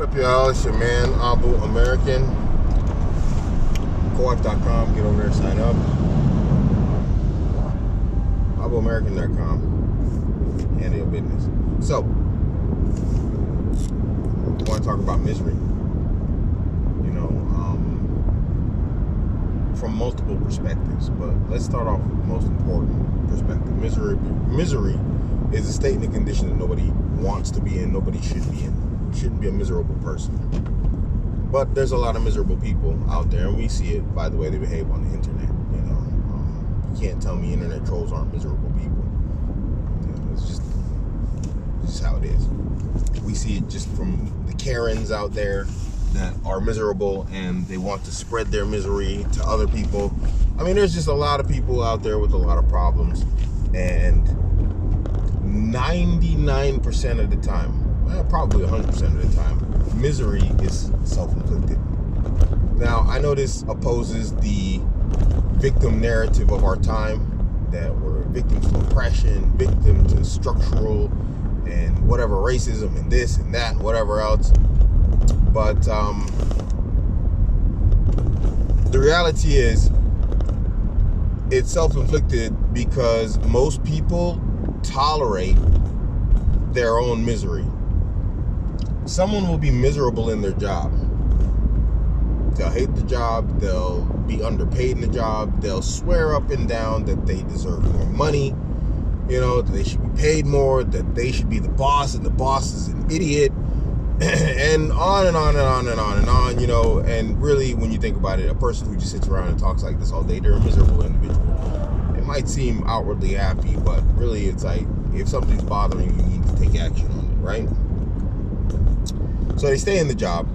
What up, y'all? It's your man, Abuamerican. Co-op.com. Get over there, sign up. Abuamerican.com. Handle your business. So, I want to talk about misery. From multiple perspectives, but let's start off with the most important perspective. Misery is a state and a condition that nobody wants to be in, nobody should be in. You shouldn't be a miserable person. But there's a lot of miserable people out there, and we see it by the way they behave on the internet. You can't tell me internet trolls aren't miserable people. It's just how it is. We see it just from the Karens out there that are miserable and they want to spread their misery to other people. I mean, there's just a lot of people out there with a lot of problems, and 99% of the time, probably 100% of the time, misery is self-inflicted. Now, I know this opposes the victim narrative of our time, that we're victims to oppression, victim to structural and whatever racism and this and that and whatever else. But the reality is, it's self-inflicted because most people tolerate their own misery. Someone will be miserable in their job. They'll hate the job. They'll be underpaid in the job. They'll swear up and down that they deserve more money, that they should be paid more, that they should be the boss, and the boss is an idiot. And on and on and on and on and on, and really, when you think about it, a person who just sits around and talks like this all day, they're a miserable individual. It might seem outwardly happy, but really it's like, if something's bothering you, you need to take action on it, right? So they stay in the job.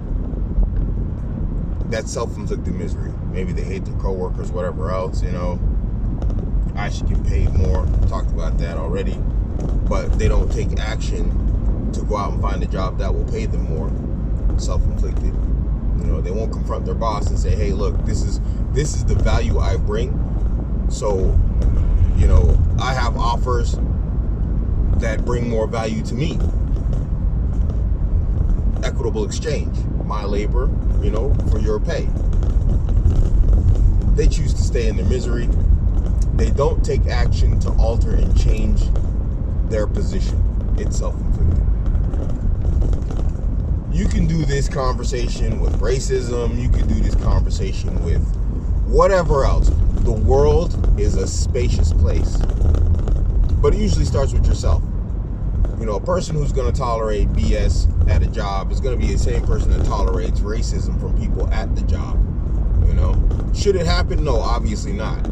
That's self-inflicted misery. Maybe they hate their coworkers, whatever else, I should get paid more. Talked about that already. But they don't take action to go out and find a job that will pay them more. Self-inflicted. They won't confront their boss and say, hey, look, this is the value I bring. So, I have offers that bring more value to me. Equitable exchange. My labor, for your pay. They choose to stay in their misery. They don't take action to alter and change their position. It's self-inflicted. You can do this conversation with racism. You can do this conversation with whatever else. The world is a spacious place. But it usually starts with yourself. A person who's going to tolerate BS at a job is going to be the same person that tolerates racism from people at the job. Should it happen? No, obviously not.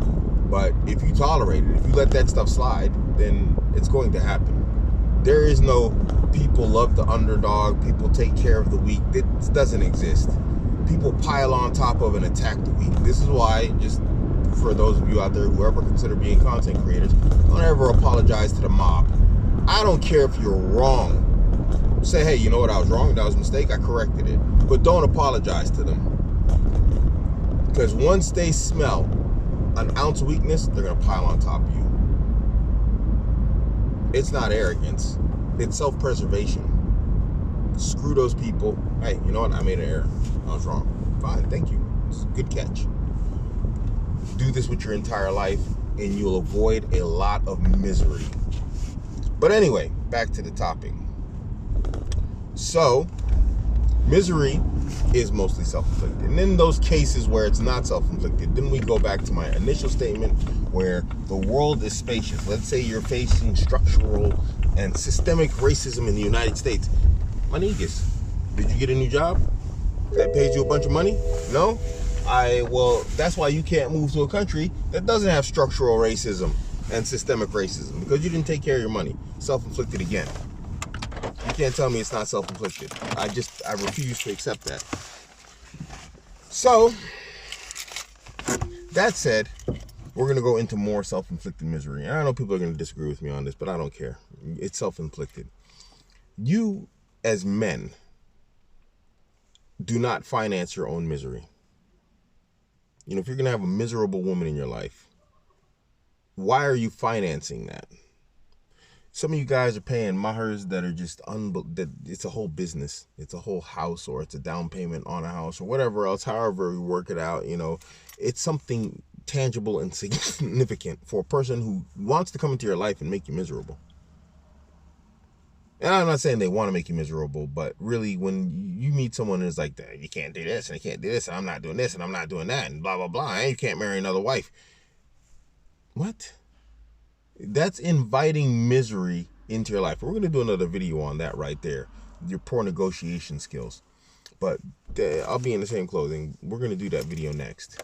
But if you tolerate it, if you let that stuff slide, then it's going to happen. There is no people love the underdog, people take care of the weak. It doesn't exist. People pile on top of and attack the weak. This is why, just for those of you out there who ever consider being content creators, don't ever apologize to the mob. I don't care if you're wrong. Say, hey, you know what, I was wrong, that was a mistake, I corrected it. But don't apologize to them. Because once they smell an ounce of weakness, they're going to pile on top of you. It's not arrogance. It's self-preservation. Screw those people. Hey, you know what? I made an error. I was wrong. Fine, thank you. It's a good catch. Do this with your entire life, and you'll avoid a lot of misery. But anyway, back to the topic. So, misery is mostly self-inflicted. And in those cases where it's not self-inflicted, then we go back to my initial statement where the world is spacious. Let's say you're facing structural and systemic racism in the United States. Manigas, did you get a new job that pays you a bunch of money? No? Well, that's why you can't move to a country that doesn't have structural racism and systemic racism, because you didn't take care of your money. Self-inflicted again. You can't tell me it's not self-inflicted. I refuse to accept that. So, that said, we're going to go into more self-inflicted misery. And I know people are going to disagree with me on this, but I don't care. It's self-inflicted. You, as men, do not finance your own misery. If you're going to have a miserable woman in your life, why are you financing that? Some of you guys are paying mahars that are just that it's a whole business. It's a whole house, or it's a down payment on a house, or whatever else, however we work it out, it's something tangible and significant for a person who wants to come into your life and make you miserable. And I'm not saying they want to make you miserable, but really when you meet someone who's like, you can't do this, and you can't do this, and I'm not doing this, and I'm not doing that, and blah, blah, blah, and you can't marry another wife. What? That's inviting misery into your life. We're going to do another video on that right there, your poor negotiation skills. But I'll be in the same clothing. We're going to do that video next.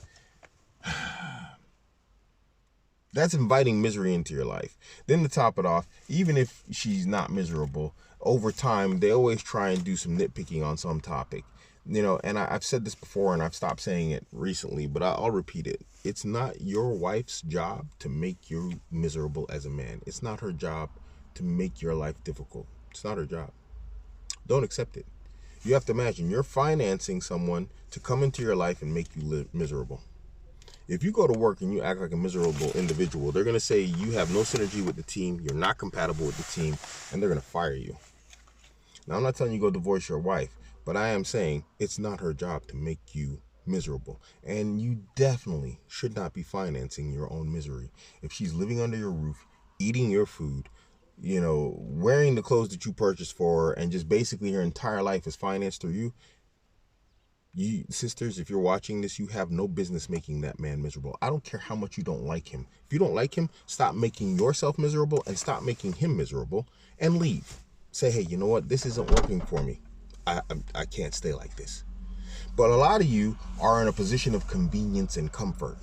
That's inviting misery into your life. Then to top it off, even if she's not miserable, over time, they always try and do some nitpicking on some topic. And I've said this before, and I've stopped saying it recently, but I'll repeat it. It's not your wife's job to make you miserable as a man. It's not her job to make your life difficult. It's not her job. Don't accept it. You have to imagine you're financing someone to come into your life and make you miserable. If you go to work and you act like a miserable individual, they're going to say you have no synergy with the team, you're not compatible with the team, and they're going to fire you. Now, I'm not telling you go divorce your wife, but I am saying it's not her job to make you miserable. And you definitely should not be financing your own misery. If she's living under your roof, eating your food, wearing the clothes that you purchased for her, and just basically her entire life is financed through you, sisters, if you're watching this, you have no business making that man miserable. I don't care how much you don't like him. If you don't like him, stop making yourself miserable and stop making him miserable and leave. Say, hey, you know what? This isn't working for me. I can't stay like this. But a lot of you are in a position of convenience and comfort.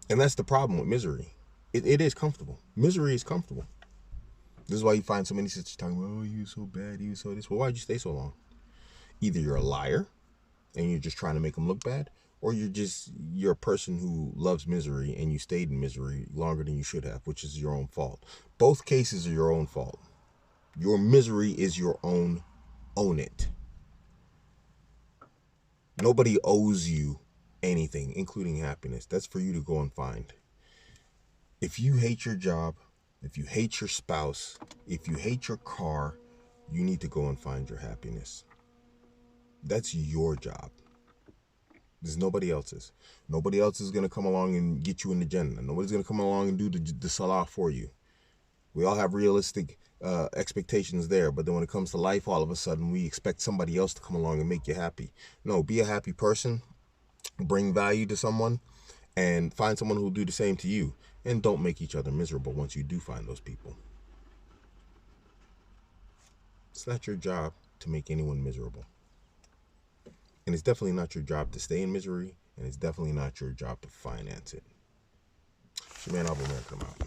And that's the problem with misery. It is comfortable. Misery is comfortable. This is why you find so many sisters talking about, oh, you so bad, you so this. Well, why'd you stay so long? Either you're a liar and you're just trying to make them look bad, or you're a person who loves misery and you stayed in misery longer than you should have, which is your own fault. Both cases are your own fault. Your misery is your own. Own it. Nobody owes you anything, including happiness. That's for you to go and find. If you hate your job, if you hate your spouse, if you hate your car, you need to go and find your happiness. That's your job. There's nobody else's. Nobody else is going to come along and get you in the Jannah. Nobody's going to come along and do the salah for you. We all have realistic expectations there, but then when it comes to life, all of a sudden we expect somebody else to come along and make you happy. No, be a happy person, bring value to someone, and find someone who will do the same to you. And don't make each other miserable once you do find those people. It's not your job to make anyone miserable. And it's definitely not your job to stay in misery, and it's definitely not your job to finance it. It's your man, Abuamerican. I'm out.